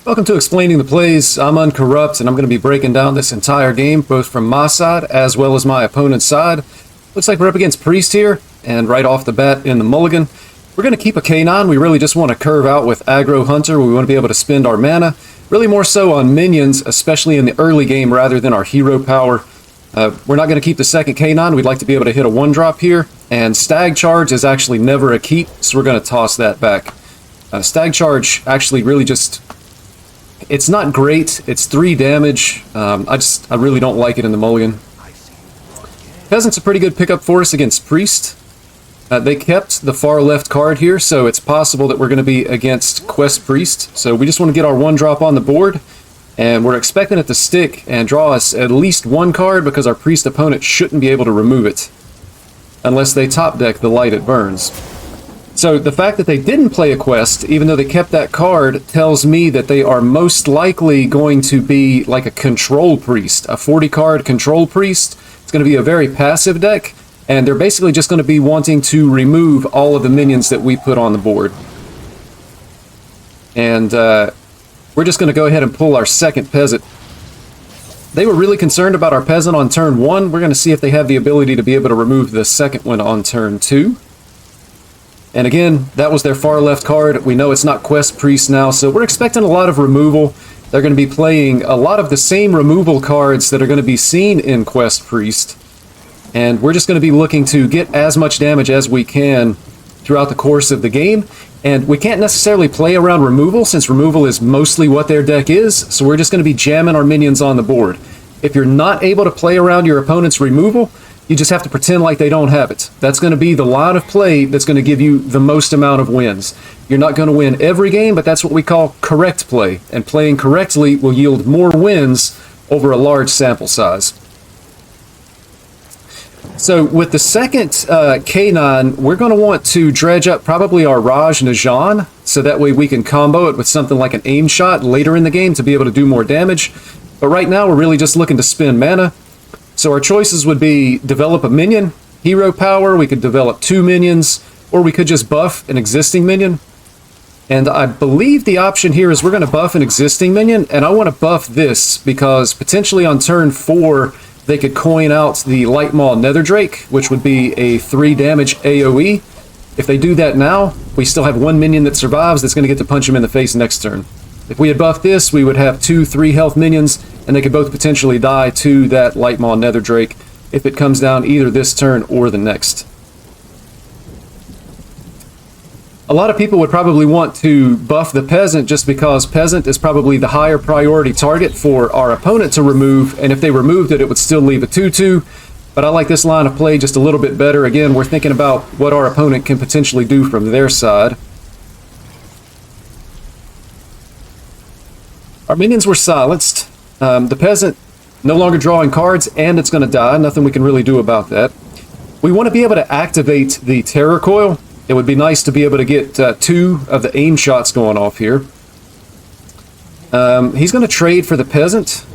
Welcome to Explaining the Plays. I'm Uncorrupt, and I'm going to be breaking down this entire game, both from my side as well as my opponent's side. Looks like we're up against Priest here, and right off the bat in the mulligan, we're going to keep a K9. We really just want to curve out with Aggro Hunter. We want to be able to spend our mana, really more so on minions, especially in the early game, rather than our hero power. We're not going to keep the second K9. We'd like to be able to hit a 1-drop here, and Stag Charge is actually never a keep, so we're going to toss that back. Stag Charge actually really just... It's not great. It's 3 damage. I really don't like it in the mulligan. Peasant's a pretty good pickup for us against Priest. They kept the far left card here, so it's possible that we're going to be against Quest Priest. So we just want to get our 1-drop on the board, and we're expecting it to stick and draw us at least 1 card because our Priest opponent shouldn't be able to remove it unless they top deck the Light It Burns. So the fact that they didn't play a quest, even though they kept that card, tells me that they are most likely going to be like a control priest, a 40-card control priest. It's going to be a very passive deck, and they're basically just going to be wanting to remove all of the minions that we put on the board. And we're just going to go ahead and pull our second peasant. They were really concerned about our peasant on turn 1. We're going to see if they have the ability to be able to remove the second one on turn 2. And again, that was their far left card. We know it's not Quest Priest now, so we're expecting a lot of removal. They're going to be playing a lot of the same removal cards that are going to be seen in Quest Priest. And we're just going to be looking to get as much damage as we can throughout the course of the game. And we can't necessarily play around removal, since removal is mostly what their deck is, so we're just going to be jamming our minions on the board. If you're not able to play around your opponent's removal, you just have to pretend like they don't have it. That's going to be the line of play that's going to give you the most amount of wins. You're not going to win every game, but that's what we call correct play. And playing correctly will yield more wins over a large sample size. So with the second K9, we're going to want to dredge up probably our Raj Najan, so that way we can combo it with something like an aim shot later in the game to be able to do more damage. But right now we're really just looking to spend mana. So our choices would be develop a minion, hero power, we could develop 2 minions, or we could just buff an existing minion. And I believe the option here is we're going to buff an existing minion, and I want to buff this because potentially on turn 4 they could coin out the Light Maw Netherdrake, which would be a 3 damage AoE. If they do that now, we still have 1 minion that survives that's going to get to punch him in the face next turn. If we had buffed this, we would have 2 3 health minions, and they could both potentially die to that Light Maw Netherdrake if it comes down either this turn or the next. A lot of people would probably want to buff the Peasant just because Peasant is probably the higher priority target for our opponent to remove, and if they removed it, it would still leave a 2-2. But I like this line of play just a little bit better. Again, we're thinking about what our opponent can potentially do from their side. Our minions were silenced. The Peasant no longer drawing cards, and it's going to die. Nothing we can really do about that. We want to be able to activate the Terror Coil. It would be nice to be able to get 2 of the aim shots going off here. He's going to trade for the Peasant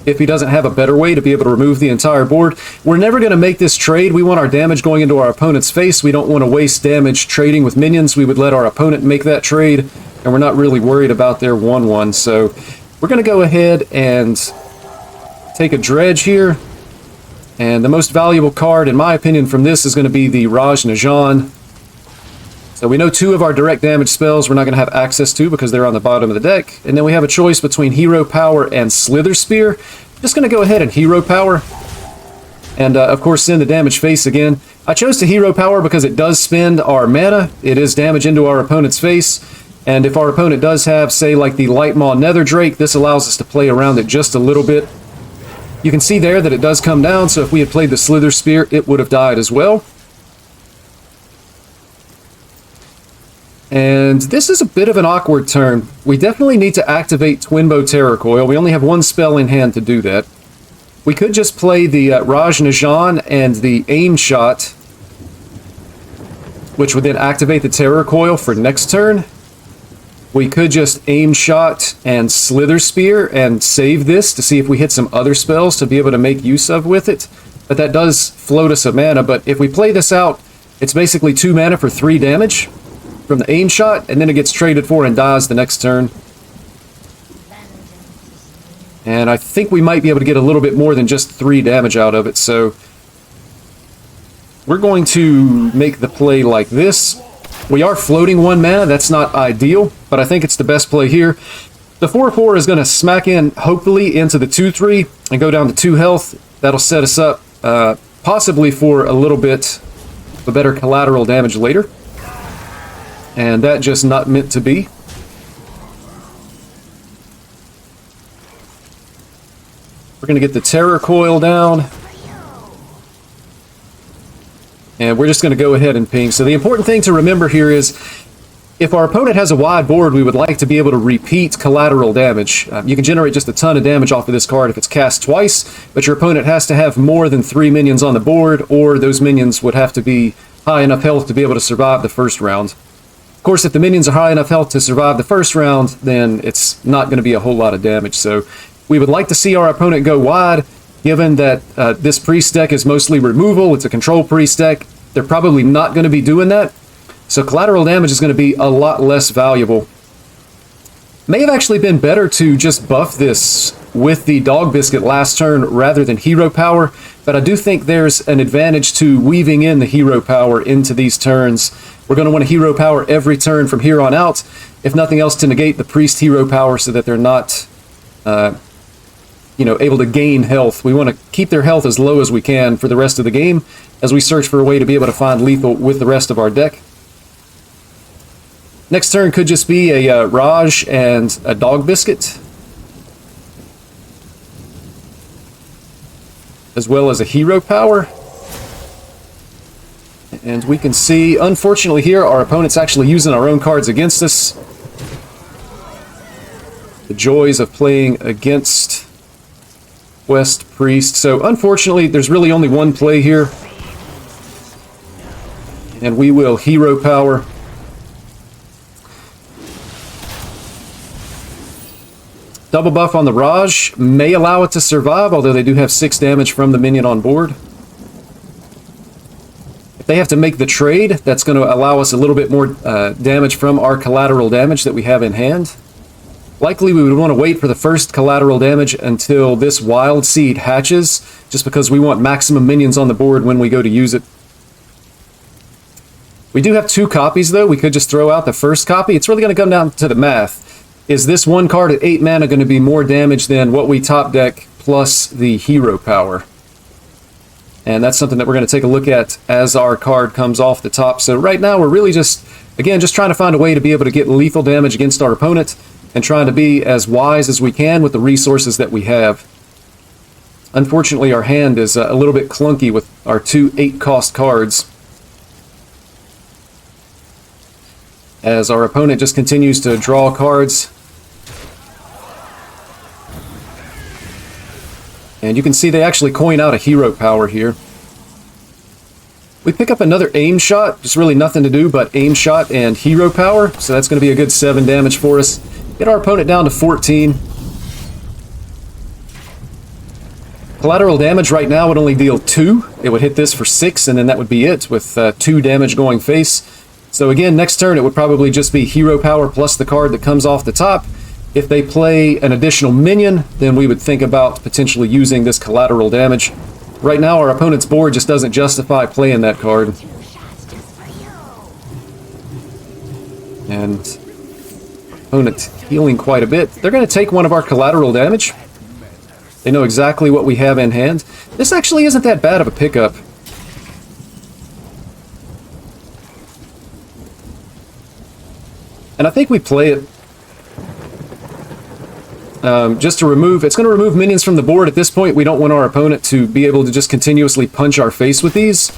if he doesn't have a better way to be able to remove the entire board. We're never going to make this trade. We want our damage going into our opponent's face. We don't want to waste damage trading with minions. We would let our opponent make that trade, and we're not really worried about their 1-1. So we're going to go ahead and take a dredge here. And the most valuable card, in my opinion, from this is going to be the Raj Najan. So we know 2 of our direct damage spells we're not going to have access to because they're on the bottom of the deck. And then we have a choice between Hero Power and Slither Spear. Just going to go ahead and Hero Power. And of course send the damage face again. I chose to Hero Power because it does spend our mana. It is damage into our opponent's face. And if our opponent does have, say, like the Light Maw Netherdrake, this allows us to play around it just a little bit. You can see there that it does come down, so if we had played the Slither Spear, it would have died as well. And this is a bit of an awkward turn. We definitely need to activate Twinbow Terror Coil. We only have 1 spell in hand to do that. We could just play the Raj Najan and the Aim Shot, which would then activate the Terror Coil for next turn. We could just Aim Shot and Slither Spear and save this to see if we hit some other spells to be able to make use of with it. But that does float us a mana. But if we play this out, it's basically 2 mana for 3 damage from the Aim Shot, and then it gets traded for and dies the next turn. And I think we might be able to get a little bit more than just 3 damage out of it, so we're going to make the play like this. We are floating 1 mana, that's not ideal, but I think it's the best play here. The 4/4 is going to smack in, hopefully, into the 2/3 and go down to 2 health. That'll set us up possibly for a little bit of better collateral damage later. And that just not meant to be. We're going to get the Terror Coil down. And we're just going to go ahead and ping. So the important thing to remember here is, if our opponent has a wide board, we would like to be able to repeat collateral damage. You can generate just a ton of damage off of this card if it's cast twice, but your opponent has to have more than 3 minions on the board, or those minions would have to be high enough health to be able to survive the first round. Of course, if the minions are high enough health to survive the first round, then it's not going to be a whole lot of damage. So we would like to see our opponent go wide, given that this priest deck is mostly removal. It's a control priest deck. They're probably not going to be doing that. So collateral damage is going to be a lot less valuable. May have actually been better to just buff this with the Dog Biscuit last turn rather than hero power, but I do think there's an advantage to weaving in the hero power into these turns. We're going to want a hero power every turn from here on out, if nothing else to negate the priest hero power so that they're not able to gain health. We want to keep their health as low as we can for the rest of the game as we search for a way to be able to find lethal with the rest of our deck. Next turn could just be a Raj and a Dog Biscuit, as well as a hero power. And we can see, unfortunately here, our opponent's actually using our own cards against us. The joys of playing against West Priest. So unfortunately, there's really only one play here. And we will hero power. Double buff on the Raj may allow it to survive, although they do have 6 damage from the minion on board. If they have to make the trade, that's going to allow us a little bit more damage from our collateral damage that we have in hand. Likely we would want to wait for the first collateral damage until this Wild Seed hatches, just because we want maximum minions on the board when we go to use it. We do have 2 copies though. We could just throw out the first copy. It's really going to come down to the math. Is this one card at 8 mana going to be more damage than what we top deck plus the hero power? And that's something that we're going to take a look at as our card comes off the top. So right now we're really just trying to find a way to be able to get lethal damage against our opponent and trying to be as wise as we can with the resources that we have. Unfortunately, our hand is a little bit clunky with our 2 8-cost cards, as our opponent just continues to draw cards. And you can see they actually coin out a hero power here. We pick up another aim shot, just really nothing to do but aim shot and hero power, so that's going to be a good 7 damage for us. Get our opponent down to 14. Collateral damage right now would only deal 2. It would hit this for 6, and then that would be it, with 2 damage going face. So again, next turn it would probably just be hero power plus the card that comes off the top. If they play an additional minion, then we would think about potentially using this collateral damage. Right now our opponent's board just doesn't justify playing that card. And opponent healing quite a bit. They're going to take one of our collateral damage. They know exactly what we have in hand. This actually isn't that bad of a pickup. And I think we play it just to remove... It's going to remove minions from the board. At this point, we don't want our opponent to be able to just continuously punch our face with these.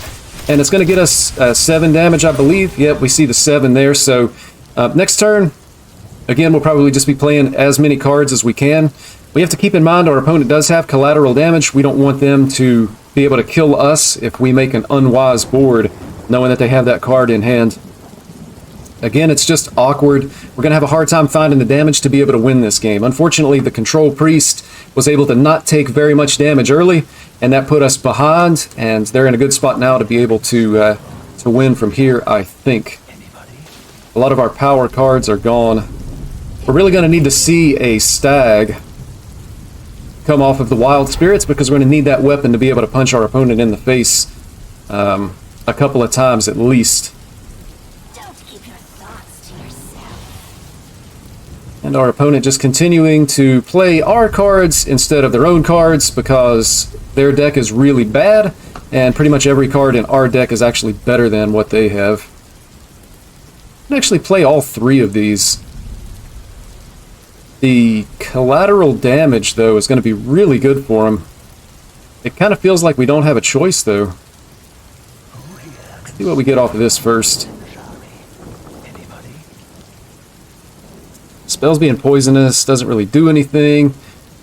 And it's going to get us 7 damage, I believe. Yep, we see the 7 there. So next turn, again, we'll probably just be playing as many cards as we can. We have to keep in mind our opponent does have collateral damage. We don't want them to be able to kill us if we make an unwise board, knowing that they have that card in hand. Again, it's just awkward. We're going to have a hard time finding the damage to be able to win this game. Unfortunately, the Control Priest was able to not take very much damage early, and that put us behind, and they're in a good spot now to be able to win from here, I think. A lot of our power cards are gone. We're really going to need to see a stag come off of the Wild Spirits because we're going to need that weapon to be able to punch our opponent in the face a couple of times at least. Don't keep your thoughts to yourself. And our opponent just continuing to play our cards instead of their own cards because their deck is really bad, and pretty much every card in our deck is actually better than what they have. I can actually play all three of these. The collateral damage, though, is going to be really good for him. It kind of feels like we don't have a choice, though. Let's see what we get off of this first. Spells being poisonous doesn't really do anything.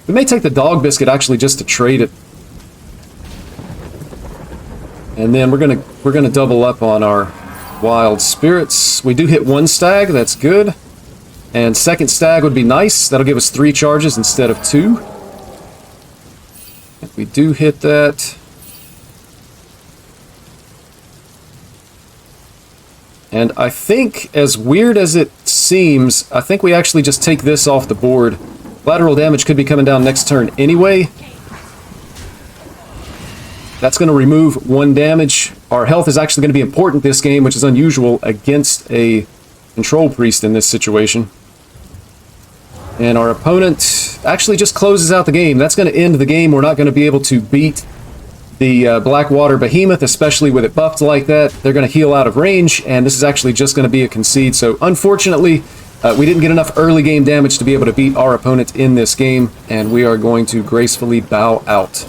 We may take the Dog Biscuit actually just to trade it. And then we're gonna double up on our Wild Spirits. We do hit one stag, that's good. And second stag would be nice. That'll give us 3 charges instead of 2. If we do hit that. And I think, as weird as it seems, I think we actually just take this off the board. Lateral damage could be coming down next turn anyway. That's going to remove 1 damage. Our health is actually going to be important this game, which is unusual against a Control Priest in this situation. And our opponent actually just closes out the game. That's going to end the game. We're not going to be able to beat the Blackwater Behemoth, especially with it buffed like that. They're going to heal out of range, and this is actually just going to be a concede. So unfortunately, we didn't get enough early game damage to be able to beat our opponent in this game, and we are going to gracefully bow out.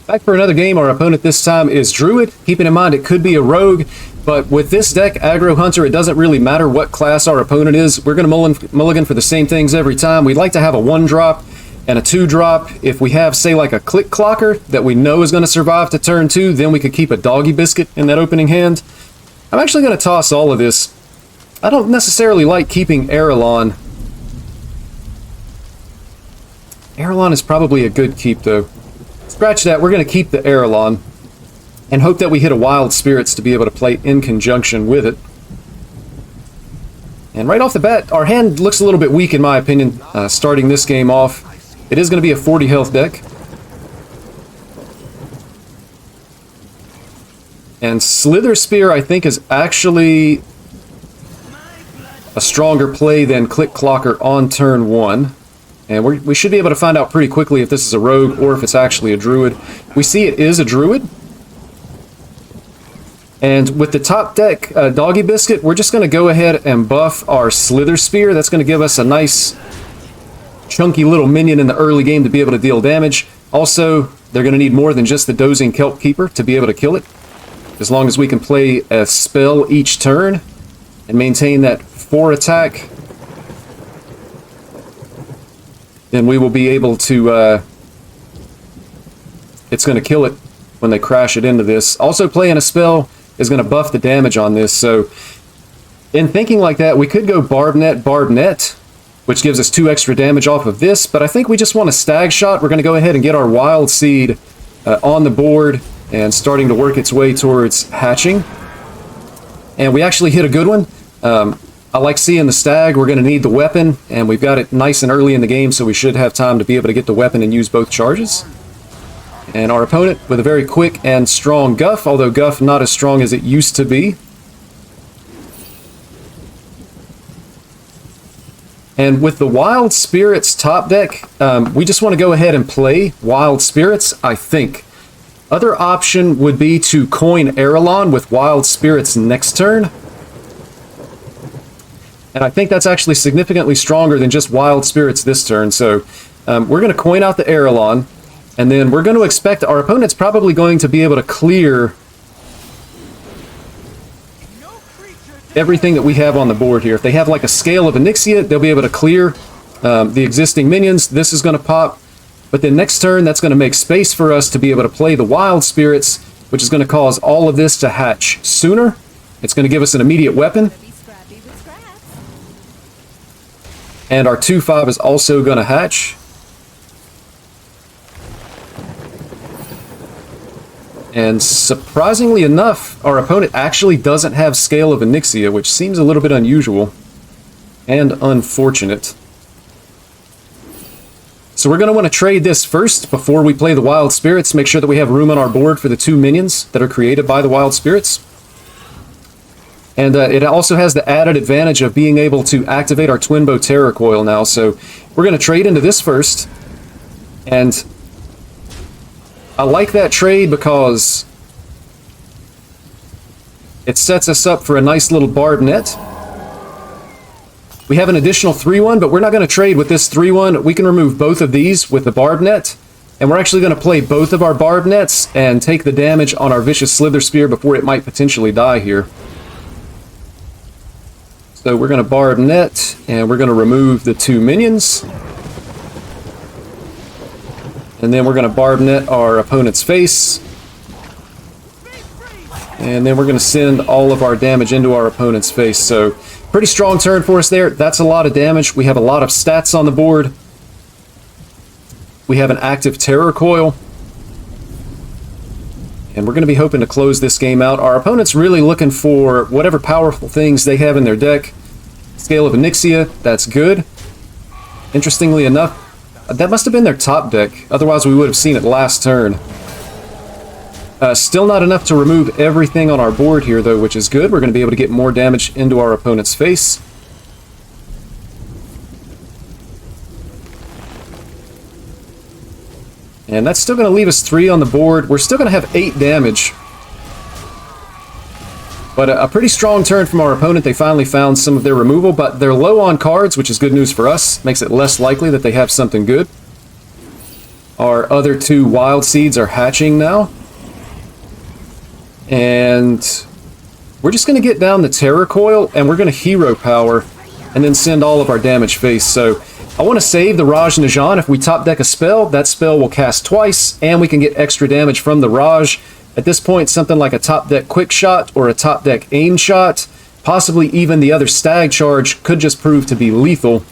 Back for another game. Our opponent this time is Druid. Keeping in mind it could be a Rogue, but with this deck, Aggro Hunter, it doesn't really matter what class our opponent is. We're going to mulligan for the same things every time. We'd like to have a 1-drop and a 2-drop. If we have, say, like a Click Clocker that we know is going to survive to turn 2, then we could keep a Doggy Biscuit in that opening hand. I'm actually going to toss all of this. I don't necessarily like keeping Arelon. Arelon is probably a good keep, though. Scratch that, we're going to keep the Arelon and hope that we hit a Wild Spirits to be able to play in conjunction with it. And right off the bat, our hand looks a little bit weak in my opinion, starting this game off. It is going to be a 40 health deck. And Slither Spear, I think, is actually a stronger play than Click Clocker on turn 1. And we should be able to find out pretty quickly if this is a Rogue or if it's actually a Druid. We see it is a Druid. And with the top deck, Doggy Biscuit, we're just going to go ahead and buff our Slither Spear. That's going to give us a nice, chunky little minion in the early game to be able to deal damage. Also, they're going to need more than just the Dozing Kelp Keeper to be able to kill it. As long as we can play a spell each turn and maintain that 4 attack, then we will be able to, it's going to kill it when they crash it into this. Also, playing a spell is going to buff the damage on this, so in thinking like that, we could go Barb Net, which gives us 2 extra damage off of this, but I think we just want a Stag Shot. We're going to go ahead and get our Wild Seed on the board and starting to work its way towards hatching. And we actually hit a good one. I like seeing the Stag. We're going to need the weapon, and we've got it nice and early in the game, so we should have time to be able to get the weapon and use both charges. And our opponent with a very quick and strong Guff, although Guff not as strong as it used to be. And with the Wild Spirits top deck, we just want to go ahead and play Wild Spirits, I think. Other option would be to coin Arelon with Wild Spirits next turn. And I think that's actually significantly stronger than just Wild Spirits this turn. So we're going to coin out the Arelon. And then we're going to expect our opponent's probably going to be able to clear everything that we have on the board here. If they have like a Scale of Onyxia, they'll be able to clear the existing minions. This is going to pop. But then next turn, that's going to make space for us to be able to play the Wild Spirits, which is going to cause all of this to hatch sooner. It's going to give us an immediate weapon. And our 2/5 is also going to hatch. And surprisingly enough, our opponent actually doesn't have Scale of Onyxia, which seems a little bit unusual and unfortunate. So we're going to want to trade this first before we play the Wild Spirits. Make sure that we have room on our board for the 2 minions that are created by the Wild Spirits. And it also has the added advantage of being able to activate our Twin Bow Terror Coil now. So we're going to trade into this first. And I like that trade because it sets us up for a nice little Barb Net. We have an additional 3-1, but we're not going to trade with this 3-1. We can remove both of these with the Barb Net. And we're actually going to play both of our Barb Nets and take the damage on our Vicious Slither Spear before it might potentially die here. So we're going to Barb Net, and we're going to remove the 2 minions. And then we're going to Barb Net our opponent's face. And then we're going to send all of our damage into our opponent's face. So pretty strong turn for us there. That's a lot of damage. We have a lot of stats on the board. We have an active Terror Coil. And we're going to be hoping to close this game out. Our opponent's really looking for whatever powerful things they have in their deck. Scale of Onyxia, that's good. Interestingly enough, that must have been their top deck. Otherwise, we would have seen it last turn. Still not enough to remove everything on our board here, though, which is good. We're going to be able to get more damage into our opponent's face. And that's still going to leave us 3 on the board. We're still going to have 8 damage. But a pretty strong turn from our opponent. They finally found some of their removal, but they're low on cards, which is good news for us. Makes it less likely that they have something good. Our other 2 Wild Seeds are hatching now. And we're just going to get down the Terror Coil, and we're going to Hero Power, and then send all of our damage face. So I want to save the Raj Najan. If we top deck a spell, that spell will cast twice, and we can get extra damage from the Raj. At this point, something like a top deck Quick Shot or a top deck Aim Shot, possibly even the other Stag Charge, could just prove to be lethal,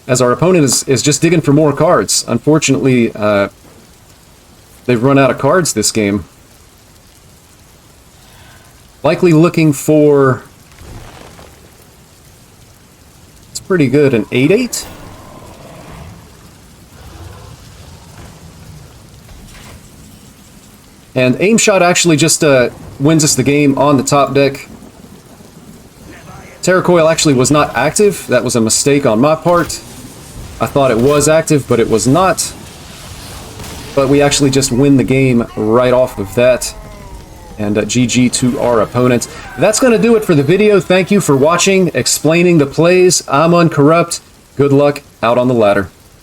as our opponent is just digging for more cards. Unfortunately, they've run out of cards this game. Likely looking for... It's pretty good, an 8-8? And Aim Shot actually just wins us the game on the top deck. Terror Coil actually was not active. That was a mistake on my part. I thought it was active, but it was not. But we actually just win the game right off of that. And GG to our opponent. That's going to do it for the video. Thank you for watching, explaining the plays. I'm Uncorrupt. Good luck out on the ladder.